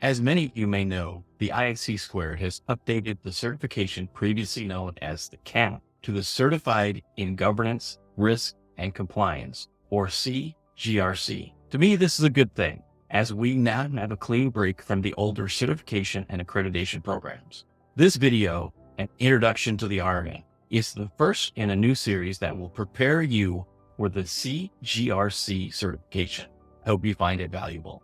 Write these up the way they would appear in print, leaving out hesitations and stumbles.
As many of you may know, the ISC Squared has updated the certification previously known as the CAP to the Certified in Governance, Risk, and Compliance, or CGRC. To me, this is a good thing, as we now have a clean break from the older certification and accreditation programs. This video, an introduction to the RMF, is the first in a new series that will prepare you for the CGRC certification. I hope you find it valuable.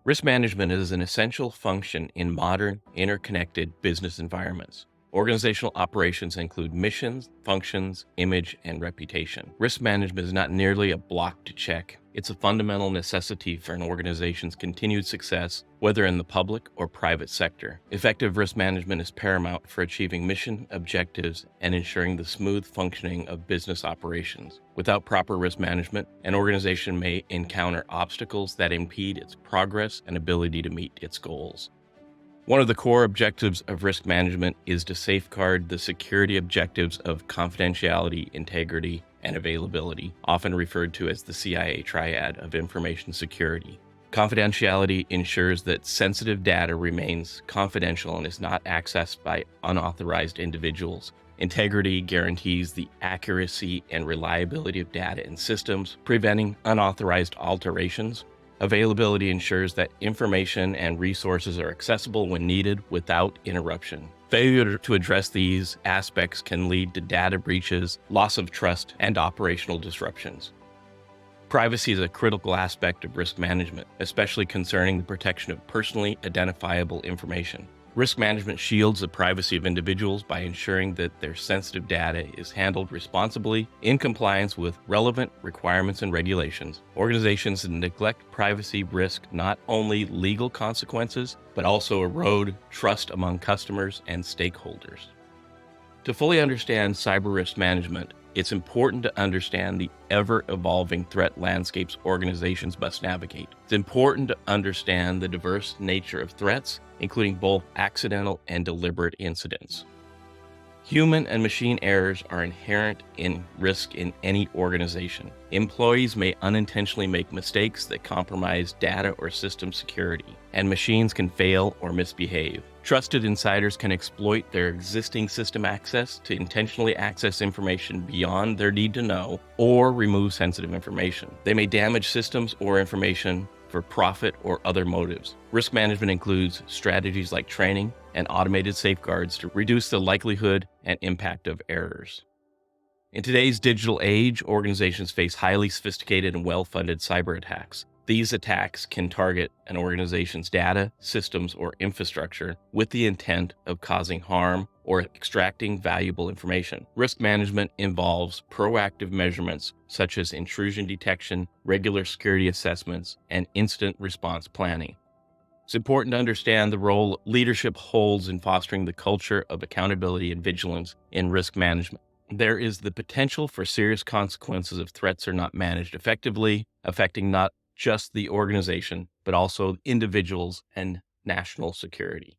Risk management is an essential function in modern, interconnected business environments. Organizational operations include missions, functions, image, and reputation. Risk management is not merely a block to check. It's a fundamental necessity for an organization's continued success, whether in the public or private sector. Effective risk management is paramount for achieving mission objectives and ensuring the smooth functioning of business operations. Without proper risk management, an organization may encounter obstacles that impede its progress and ability to meet its goals. One of the core objectives of risk management is to safeguard the security objectives of confidentiality, integrity, and availability, often referred to as the CIA triad of information security. Confidentiality ensures that sensitive data remains confidential and is not accessed by unauthorized individuals. Integrity guarantees the accuracy and reliability of data and systems, preventing unauthorized alterations. Availability ensures that information and resources are accessible when needed without interruption. Failure to address these aspects can lead to data breaches, loss of trust, and operational disruptions. Privacy is a critical aspect of risk management, especially concerning the protection of personally identifiable information. Risk management shields the privacy of individuals by ensuring that their sensitive data is handled responsibly in compliance with relevant requirements and regulations. Organizations that neglect privacy risk not only legal consequences, but also erode trust among customers and stakeholders. To fully understand cyber risk management, it's important to understand the ever-evolving threat landscapes organizations must navigate. It's important to understand the diverse nature of threats, including both accidental and deliberate incidents. Human and machine errors are inherent in risk in any organization. Employees may unintentionally make mistakes that compromise data or system security, and machines can fail or misbehave. Trusted insiders can exploit their existing system access to intentionally access information beyond their need to know or remove sensitive information. They may damage systems or information for profit or other motives. Risk management includes strategies like training and automated safeguards to reduce the likelihood and impact of errors. In today's digital age, organizations face highly sophisticated and well-funded cyber attacks. These attacks can target an organization's data, systems, or infrastructure with the intent of causing harm or extracting valuable information. Risk management involves proactive measurements such as intrusion detection, regular security assessments, and incident response planning. It's important to understand the role leadership holds in fostering the culture of accountability and vigilance in risk management. There is the potential for serious consequences if threats are not managed effectively, affecting not just the organization, but also individuals and national security.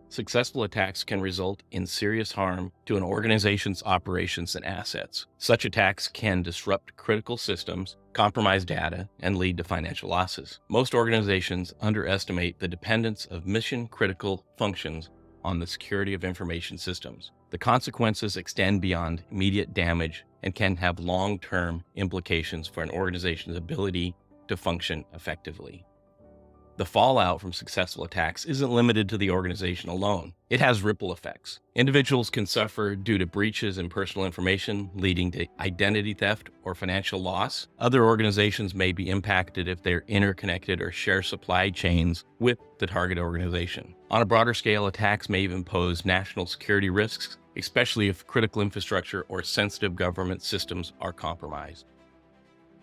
Successful attacks can result in serious harm to an organization's operations and assets. Such attacks can disrupt critical systems, compromise data, and lead to financial losses. Most organizations underestimate the dependence of mission-critical functions on the security of information systems. The consequences extend beyond immediate damage and can have long-term implications for an organization's ability to function effectively. The fallout from successful attacks isn't limited to the organization alone. It has ripple effects. Individuals can suffer due to breaches in personal information, leading to identity theft or financial loss. Other organizations may be impacted if they're interconnected or share supply chains with the target organization. On a broader scale, attacks may even pose national security risks, especially if critical infrastructure or sensitive government systems are compromised.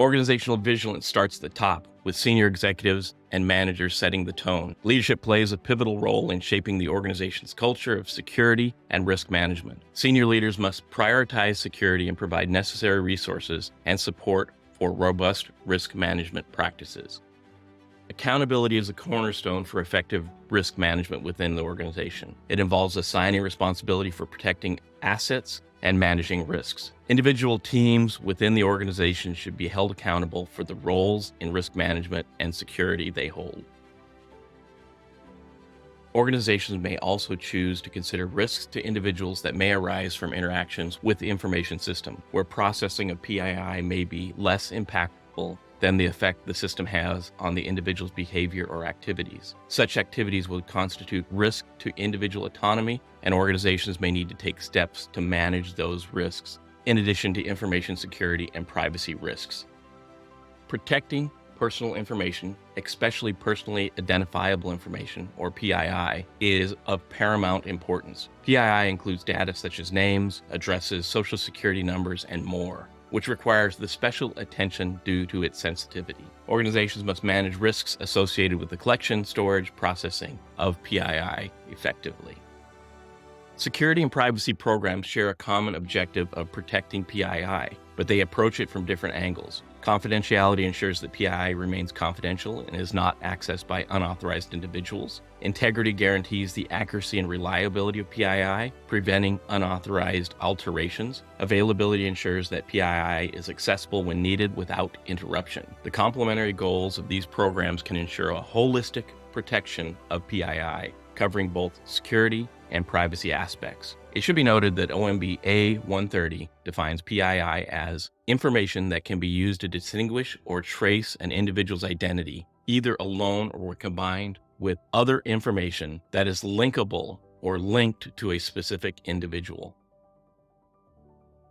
Organizational vigilance starts at the top, with senior executives and managers setting the tone. Leadership plays a pivotal role in shaping the organization's culture of security and risk management. Senior leaders must prioritize security and provide necessary resources and support for robust risk management practices. Accountability is a cornerstone for effective risk management within the organization. It involves assigning responsibility for protecting assets and managing risks. Individual teams within the organization should be held accountable for the roles in risk management and security they hold. Organizations may also choose to consider risks to individuals that may arise from interactions with the information system, where processing of PII may be less impactful than the effect the system has on the individual's behavior or activities. Such activities would constitute risk to individual autonomy, and organizations may need to take steps to manage those risks, in addition to information security and privacy risks. Protecting personal information, especially personally identifiable information, or PII, is of paramount importance. PII includes data such as names, addresses, social security numbers, and more, which requires the special attention due to its sensitivity. Organizations must manage risks associated with the collection, storage, processing of PII effectively. Security and privacy programs share a common objective of protecting PII, but they approach it from different angles. Confidentiality ensures that PII remains confidential and is not accessed by unauthorized individuals. Integrity guarantees the accuracy and reliability of PII, preventing unauthorized alterations. Availability ensures that PII is accessible when needed without interruption. The complementary goals of these programs can ensure a holistic protection of PII, covering both security and privacy aspects. It should be noted that OMB A130 defines PII as information that can be used to distinguish or trace an individual's identity, either alone or combined with other information that is linkable or linked to a specific individual.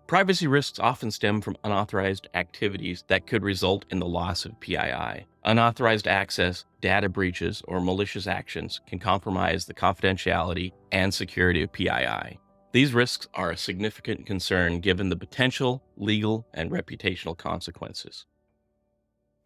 Privacy risks often stem from unauthorized activities that could result in the loss of PII. Unauthorized access, data breaches, or malicious actions can compromise the confidentiality and security of PII. These risks are a significant concern given the potential legal and reputational consequences.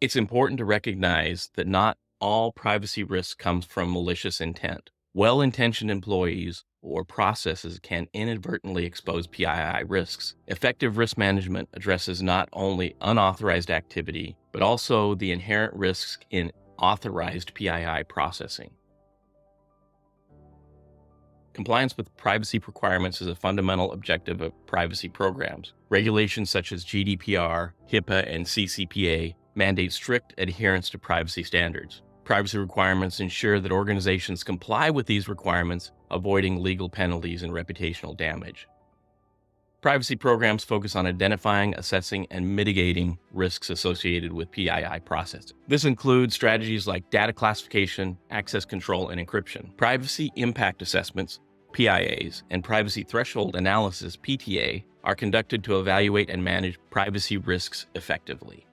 It's important to recognize that not all privacy risks come from malicious intent. Well-intentioned employees or processes can inadvertently expose PII risks. Effective risk management addresses not only unauthorized activity, but also the inherent risks in authorized PII processing. Compliance with privacy requirements is a fundamental objective of privacy programs. Regulations such as GDPR, HIPAA, and CCPA mandate strict adherence to privacy standards. Privacy requirements ensure that organizations comply with these requirements, avoiding legal penalties and reputational damage. Privacy programs focus on identifying, assessing, and mitigating risks associated with PII processing. This includes strategies like data classification, access control, and encryption. Privacy impact assessments, PIAs, and privacy threshold analysis, PTA, are conducted to evaluate and manage privacy risks effectively.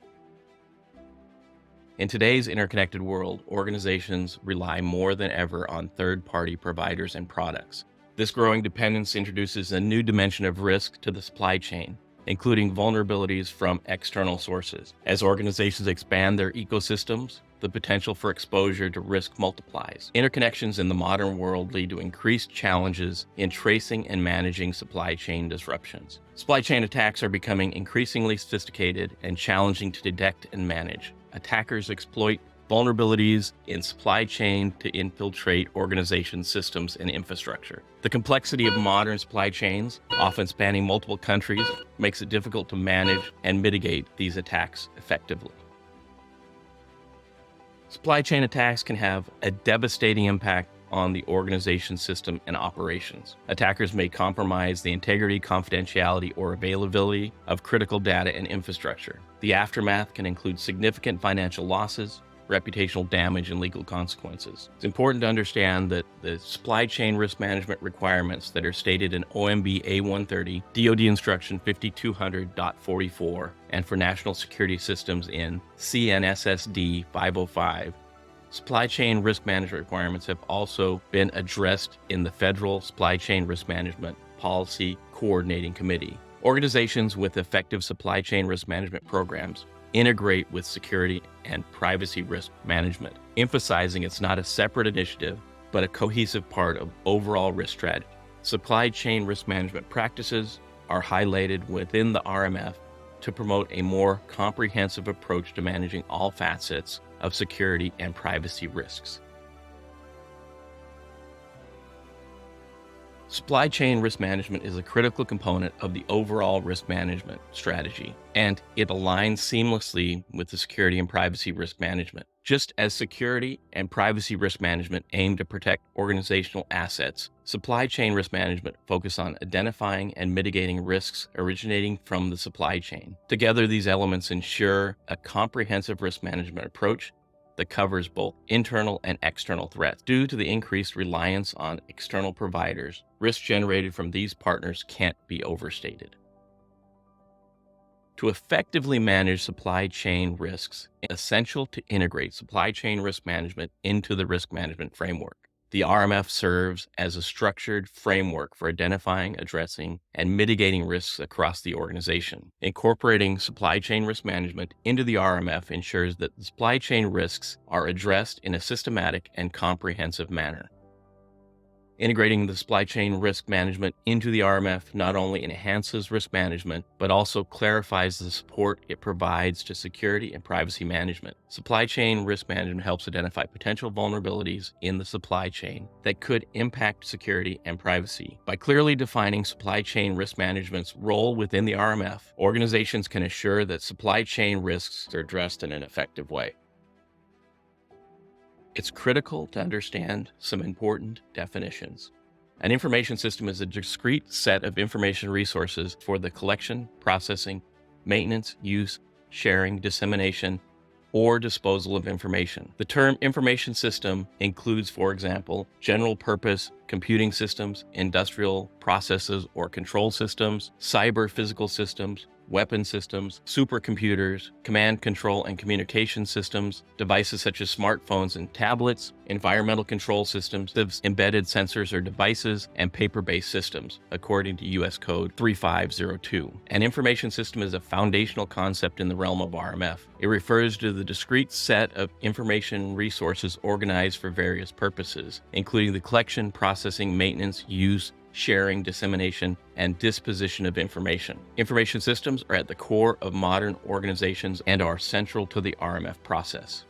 In today's interconnected world, organizations rely more than ever on third-party providers and products. This growing dependence introduces a new dimension of risk to the supply chain, including vulnerabilities from external sources. As organizations expand their ecosystems, the potential for exposure to risk multiplies. Interconnections in the modern world lead to increased challenges in tracing and managing supply chain disruptions. Supply chain attacks are becoming increasingly sophisticated and challenging to detect and manage. Attackers exploit vulnerabilities in supply chain to infiltrate organization systems and infrastructure. The complexity of modern supply chains, often spanning multiple countries, makes it difficult to manage and mitigate these attacks effectively. Supply chain attacks can have a devastating impact on the organization's system and operations. Attackers may compromise the integrity, confidentiality, or availability of critical data and infrastructure. The aftermath can include significant financial losses, reputational damage, and legal consequences. It's important to understand that the supply chain risk management requirements that are stated in OMB A130, DoD Instruction 5200.44, and for national security systems in CNSSD 505, supply chain risk management requirements have also been addressed in the Federal Supply Chain Risk Management Policy Coordinating Committee. Organizations with effective supply chain risk management programs integrate with security and privacy risk management, emphasizing it's not a separate initiative, but a cohesive part of overall risk strategy. Supply chain risk management practices are highlighted within the RMF to promote a more comprehensive approach to managing all facets of security and privacy risks. Supply chain risk management is a critical component of the overall risk management strategy, and it aligns seamlessly with the security and privacy risk management. Just as security and privacy risk management aim to protect organizational assets, supply chain risk management focus on identifying and mitigating risks originating from the supply chain. Together, these elements ensure a comprehensive risk management approach that covers both internal and external threats. Due to the increased reliance on external providers, risk generated from these partners can't be overstated. To effectively manage supply chain risks, it's essential to integrate supply chain risk management into the risk management framework. The RMF serves as a structured framework for identifying, addressing, and mitigating risks across the organization. Incorporating supply chain risk management into the RMF ensures that the supply chain risks are addressed in a systematic and comprehensive manner. Integrating the supply chain risk management into the RMF not only enhances risk management, but also clarifies the support it provides to security and privacy management. Supply chain risk management helps identify potential vulnerabilities in the supply chain that could impact security and privacy. By clearly defining supply chain risk management's role within the RMF, organizations can assure that supply chain risks are addressed in an effective way. It's critical to understand some important definitions. An information system is a discrete set of information resources for the collection, processing, maintenance, use, sharing, dissemination, or disposal of information. The term information system includes, for example, general purpose computing systems, industrial processes or control systems, cyber physical systems, weapon systems, supercomputers, command, control, and communication systems, devices such as smartphones and tablets, environmental control systems, embedded sensors or devices, and paper-based systems, according to U.S. Code 3502. An information system is a foundational concept in the realm of RMF. It refers to the discrete set of information resources organized for various purposes, including the collection, processing, maintenance, use, sharing, dissemination, and disposition of information. Information systems are at the core of modern organizations and are central to the RMF process.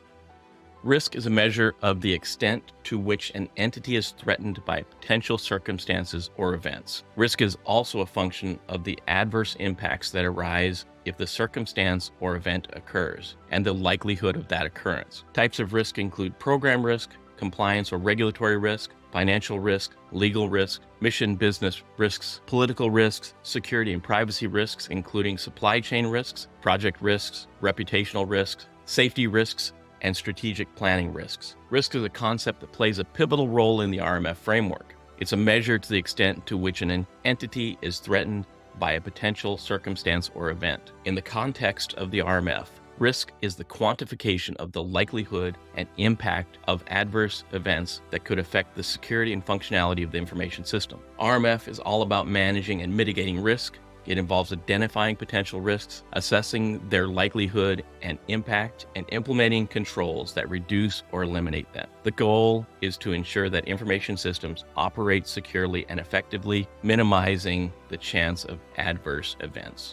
Risk is a measure of the extent to which an entity is threatened by potential circumstances or events. Risk is also a function of the adverse impacts that arise if the circumstance or event occurs, and the likelihood of that occurrence. Types of risk include program risk, compliance or regulatory risk, financial risk, legal risk, mission business risks, political risks, security and privacy risks, including supply chain risks, project risks, reputational risks, safety risks, and strategic planning risks. Risk is a concept that plays a pivotal role in the RMF framework. It's a measure to the extent to which an entity is threatened by a potential circumstance or event. In the context of the RMF, risk is the quantification of the likelihood and impact of adverse events that could affect the security and functionality of the information system. RMF is all about managing and mitigating risk. It involves identifying potential risks, assessing their likelihood and impact, and implementing controls that reduce or eliminate them. The goal is to ensure that information systems operate securely and effectively, minimizing the chance of adverse events.